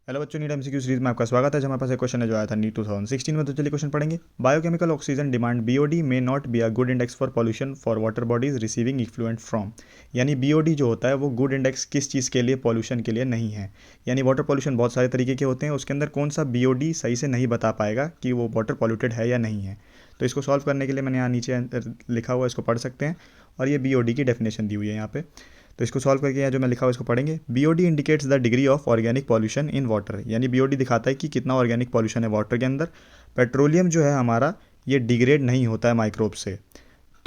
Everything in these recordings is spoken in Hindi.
हेलो बच्चों, नीट एमसीक्यू सीरीज में आपका स्वागत है। हमारे पास एक क्वेश्चन है जो आया था नीट 2016 में। तो चलिए क्वेश्चन पढ़ेंगे। Biochemical oxygen demand BOD may not be a good index for pollution for water bodies receiving effluent from. यानी बीओडी जो होता है वो गुड इंडेक्स किस चीज़ के लिए, पॉल्यूशन के लिए नहीं है। यानी वाटर पॉल्यूशन बहुत सारे तरीके के होते हैं, उसके अंदर कौन सा बीओडी सही से नहीं बता पाएगा कि वो वाटर पॉल्यूटेड है या नहीं है। तो इसको सॉल्व करने के लिए मैंने यहाँ नीचे लिखा हुआ है, इसको पढ़ सकते हैं। और ये बीओडी की डेफिनेशन दी हुई है यहाँ पे। तो इसको सॉल्व करके यहाँ जो मैं लिखा हुआ इसको पढ़ेंगे। BOD indicates the degree of organic pollution in water. यानी बीओडी दिखाता है कि कितना ऑर्गेनिक पॉल्यूशन है वाटर के अंदर। पेट्रोलियम जो है हमारा, ये डिग्रेड नहीं होता है माइक्रोब से।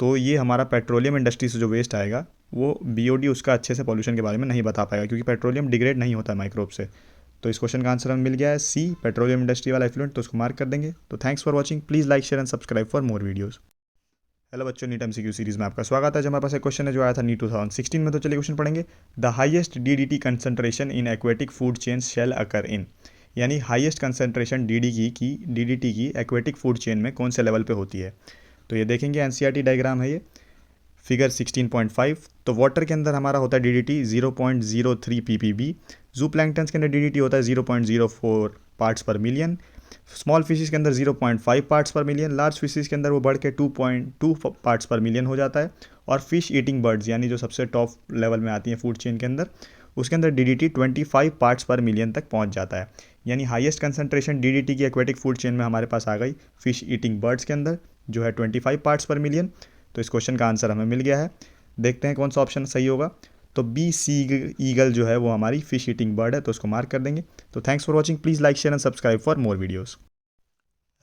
तो ये हमारा पेट्रोलियम इंडस्ट्री से जो वेस्ट आएगा वो बीओडी उसका अच्छे से पॉल्यूशन के बारे में नहीं बता पाएगा, क्योंकि पेट्रोलियम डिग्रेड नहीं होता है माइक्रोब से। तो इस क्वेश्चन का आंसर हमें मिल गया है सी, पेट्रोलियम इंडस्ट्री वाला इफ्लुएंट। तो उसको मार्क कर देंगे। तो thanks for watching. Please like, share and subscribe for more videos. Hello बच्चों, नीट एमसीक्यू सीरीज में आपका स्वागत है। जो हमारे पास एक क्वेश्चन है जो आया था नीट 2016 में। तो चलिए क्वेश्चन पढ़ेंगे। The highest DDT concentration in aquatic food chain shall occur in. यानी हाईएस्ट कंसंट्रेशन डीडीटी की एक्वेटिक फूड चेन में कौन से लेवल पे होती है। तो ये देखेंगे, एनसीईआरटी डायग्राम है ये, फिगर 16.5। तो वाटर के अंदर हमारा होता है डीडीटी 0.03 ppb। जू प्लैंक्टन्स के अंदर डीडीटी होता है 0.04 पार्ट्स पर मिलियन। स्मॉल फिशेस के अंदर 0.5 पार्ट्स पर मिलियन। लार्ज फिशेस के अंदर वो बढ़ के 2.2 पार्ट्स पर मिलियन हो जाता है। और फिश ईटिंग बर्ड्स यानी जो सबसे टॉप लेवल में आती हैं फूड चेन के अंदर, उसके अंदर डीडीटी 25 पार्ट्स पर मिलियन तक पहुंच जाता है। यानी हाईएस्ट कंसंट्रेशन डीडीटी की एक्वेटिक फूड चेन में हमारे पास आ गई फिश ईटिंग बर्ड्स के अंदर, जो है 25 पार्ट्स पर मिलियन। तो इस क्वेश्चन का आंसर हमें मिल गया है। देखते हैं कौन सा ऑप्शन सही होगा। तो बी सी ईगल जो है वो हमारी फिश ईटिंग बर्ड है, तो उसको मार्क कर देंगे। तो thanks for watching. Please like, share and subscribe for more videos.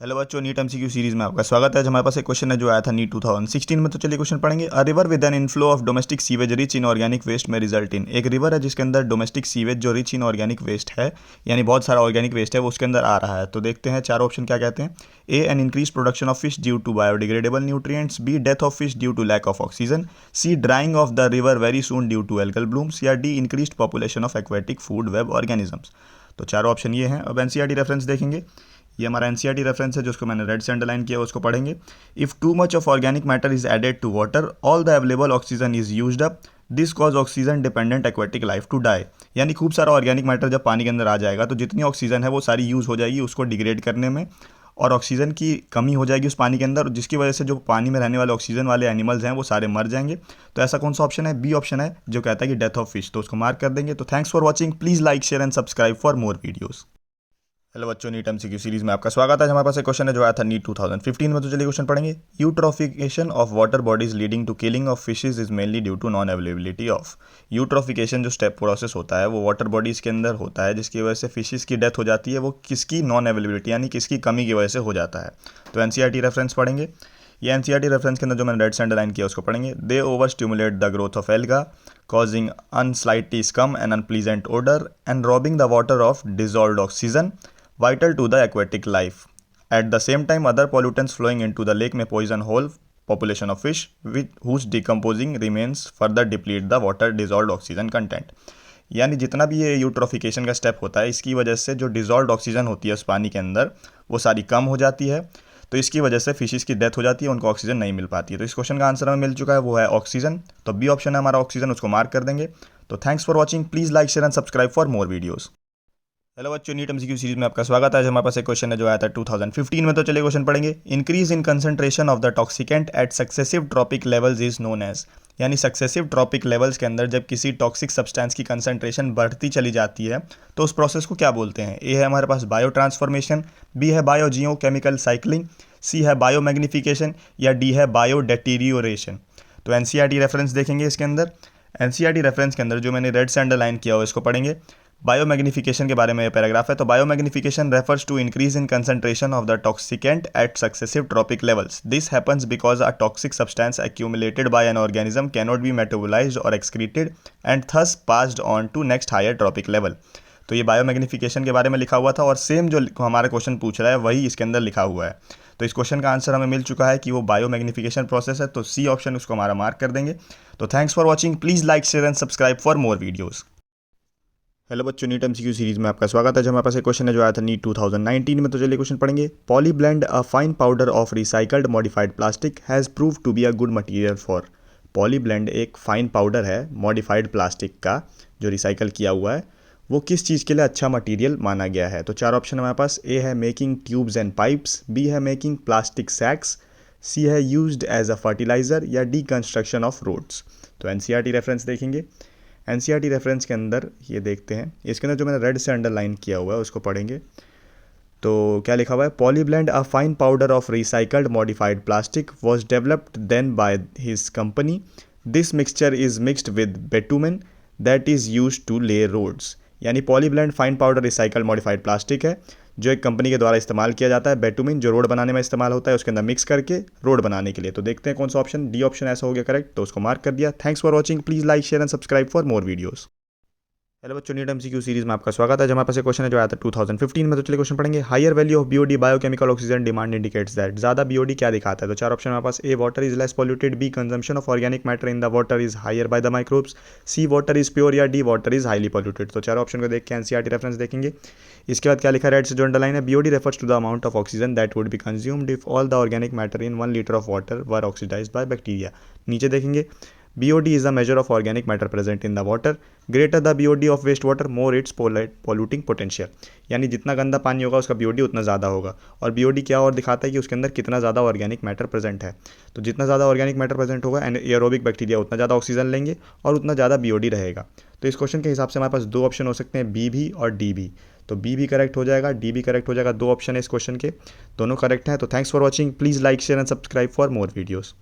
Hello बच्चों, नीट एमसीक्यू सीरीज में आपका स्वागत है। आज हमारे पास एक क्वेश्चन है जो आया था नीट 2016 में। तो चलिए क्वेश्चन पढ़ेंगे। A river with an inflow of domestic sewage rich in organic waste में रिजल्ट इन। एक रिवर है जिसके अंदर डोमेस्टिक सीवेज जो रिच इन ऑर्गेनिक वेस्ट है, यानी बहुत सारा ऑर्गेनिक वेस्ट है, वो उसके अंदर आ रहा है। तो देखते हैं चार ऑप्शन क्या कहते हैं। A, an increase production of fish due to biodegradable nutrients. B, death of fish due to lack of oxygen. C, drying of the river very soon due to algal blooms. या D, increase population of aquatic food web organisms. तो चारों ऑप्शन ये हैं। अब एनसीईआरटी रेफरेंस देखेंगे। ये हमारा एनसीईआरटी रेफरेंस है, जिसको मैंने रेड से अंडरलाइन किया, उसको पढ़ेंगे। If too much of organic matter is added to water, all the available oxygen is used up, this cause oxygen dependent aquatic life to die. यानी खूब सारा ऑर्गेनिक मैटर जब पानी के अंदर आ जाएगा तो जितनी ऑक्सीजन है वो सारी यूज़ हो जाएगी उसको डिग्रेड करने में, और ऑक्सीजन की कमी हो जाएगी उस पानी के अंदर, जिसकी वजह से जो पानी में रहने वाले ऑक्सीजन वाले एनिमल्स हैं वो सारे मर जाएंगे। तो ऐसा कौन सा ऑप्शन है? बी ऑप्शन है, जो कहता है कि डेथ ऑफ फिश। तो उसको मार्क कर देंगे। तो thanks for watching. Please like, share and subscribe for more videos. Hello बच्चों, नीट एमसीक्यू सीरीज में आपका स्वागत है। हमारे पास एक क्वेश्चन है जो आया था नीट 2015 में। तो चलिए क्वेश्चन पढ़ेंगे। Eutrophication of water bodies leading to killing of fishes is mainly due to non availability of. Eutrophication जो स्टेप प्रोसेस होता है वो वाटर बॉडीज के अंदर होता है, जिसकी वजह से फिशेज की डेथ हो जाती है। वो किसकी नॉन अवेलेबिलिटी यानी किसकी कमी की वजह से हो जाता है। तो एनसीईआरटी रेफरेंस पढ़ेंगे। ये एनसीईआरटी रेफरेंस के अंदर जो मैंने रेड से अंडरलाइन किया उसको पढ़ेंगे। They overstimulate the growth of alga, causing unslightly scum and unpleasant odor and robbing the water of dissolved oxygen vital to the aquatic life. At the same time, other pollutants flowing into the lake may poison whole population of fish, whose decomposing remains further deplete the water dissolved oxygen content. यानी जितना भी ये यूट्रोफिकेशन का स्टेप होता है, इसकी वजह से जो डिजॉल्व ऑक्सीजन होती है उस पानी के अंदर वो सारी कम हो जाती है। तो इसकी वजह से फिशेस की डेथ हो जाती है, उनको ऑक्सीजन नहीं मिल पाती है। तो इस क्वेश्चन का आंसर हमें मिल चुका है, वो है ऑक्सीजन। तो बी ऑप्शन है हमारा ऑक्सीजन, उसको मार्क कर देंगे। तो thanks for watching. Please like, share and subscribe for more videos. Hello बच्चों, नीट एमसीक्यू सीरीज में आपका स्वागत है। आज हमारे पास एक क्वेश्चन है जो आया था 2015 में। तो चलिए क्वेश्चन पढ़ेंगे। Increase in concentration of the toxicant at successive trophic levels is known as. यानी सक्सेसिव ट्रॉपिक लेवल्स के अंदर जब किसी टॉक्सिक सब्सटेंस की कंसंट्रेशन बढ़ती चली जाती है तो उस प्रोसेस को क्या बोलते हैं। ए है हमारे पास बायो ट्रांसफॉर्मेशन, बी है बायो जियो केमिकल साइक्लिंग, सी है बायो मैग्निफिकेशन, या डी है बायो डेटीरियोरेशन। तो एनसीईआरटी रेफरेंस देखेंगे इसके अंदर। एनसीईआरटी रेफरेंस के अंदर जो मैंने रेड से अंडरलाइन किया हो इसको पढ़ेंगे। बायोमैग्निफिकेशन के बारे में पैराग्राफ है। तो biomagnification refers to increase in concentration of the toxicant at successive trophic levels. This happens because a toxic substance accumulated by an organism cannot be metabolized or excreted and thus passed on to next higher trophic level. तो ये बायोमैग्निफिकेशन के बारे में लिखा हुआ था, और सेम जो हमारा क्वेश्चन पूछ रहा है वही इसके अंदर लिखा हुआ है। तो इस क्वेश्चन का आंसर हमें मिल चुका है कि वो बायोमैग्निफिकेशन प्रोसेस है। तो सी ऑप्शन उसको हमारा मार्क कर देंगे। तो thanks for watching. Please like, share and subscribe for more videos. Hello बच्चों, नीट एमसीक्यू सीरीज में आपका स्वागत है। जो हमारे पास एक क्वेश्चन है जो आया था नीट 2019 में। तो चलिए क्वेश्चन पढ़ेंगे। Poly blend a fine powder of recycled modified plastic has prove to be a good material for. Poly blend एक फाइन पाउडर है मॉडिफाइड प्लास्टिक का जो रिसाइकल किया हुआ है, वो किस चीज़ के लिए अच्छा मटेरियल माना गया है। तो चार ऑप्शन हमारे पास, ए है making tubes and pipes, B है मेकिंग प्लास्टिक सैक्स, सी है यूज्ड एज अ फर्टिलाइज़र, या डी कंस्ट्रक्शन ऑफ रोड्स। तो एनसीईआरटी रेफरेंस देखेंगे। एनसीईआरटी रेफरेंस के अंदर ये देखते हैं, इसके अंदर जो मैंने रेड से अंडरलाइन किया हुआ है उसको पढ़ेंगे। तो क्या लिखा हुआ है, Polyblend a fine powder of recycled modified plastic was developed then by his company. This mixture is mixed with bitumen that is use to lay roads. यानी Polyblend fine powder recycled modified plastic है जो एक कंपनी के द्वारा इस्तेमाल किया जाता है, बेटुमिन जो रोड बनाने में इस्तेमाल होता है उसके अंदर मिक्स करके रोड बनाने के लिए। तो देखते हैं कौन सा ऑप्शन, डी ऑप्शन ऐसा हो गया करेक्ट, तो उसको मार्क कर दिया। Thanks for watching, please like share and subscribe for more videos. Hello बच्चों, नीट एमसीक्यू सीरीज में आपका स्वागत है। जब हमारे पास एक क्वेश्चन है जो आया था 2015 में, तो चलिए क्वेश्चन पढ़ेंगे। Higher value of BOD biochemical oxygen demand indicates that. ज़्यादा बीओडी क्या दिखाता है। तो चार ऑप्शन हमारे पास, A water is less polluted, B consumption of organic matter in the water is higher by the microbes, C water is pure, या D water is highly polluted. तो चार ऑप्शन को देख के एनसीईआरटी रेफरेंस देखेंगे। इसके बाद क्या लिखा है, रेड से जो अंडरलाइन है, BOD refers to the amount of oxygen that would be consumed if all the organic matter in 1 litre of water were oxidised by bacteria. नीचे देखेंगे, BOD is a measure of organic matter present in the water. Greater the BOD of wastewater, more its polluting potential. यानी जितना गंदा पानी होगा उसका BOD उतना ज़्यादा होगा। और BOD क्या और दिखाता है कि उसके अंदर कितना ज़्यादा ऑर्गेनिक मैटर प्रेजेंट है। तो जितना ज़्यादा ऑर्गेनिक मैटर प्रेजेंट होगा एंड एरोबिक बैक्टीरिया उतना ज़्यादा ऑक्सीजन लेंगे और उतना ज़्यादा BOD रहेगा। तो इस क्वेश्चन के हिसाब से हमारे पास दो ऑप्शन हो सकते हैं, बी भी और डी भी। तो बी भी करेक्ट हो जाएगा, डी भी करेक्ट हो जाएगा। दो ऑप्शन है इस क्वेश्चन के, दोनों करेक्ट हैं। तो thanks for watching, please like share and subscribe for more videos.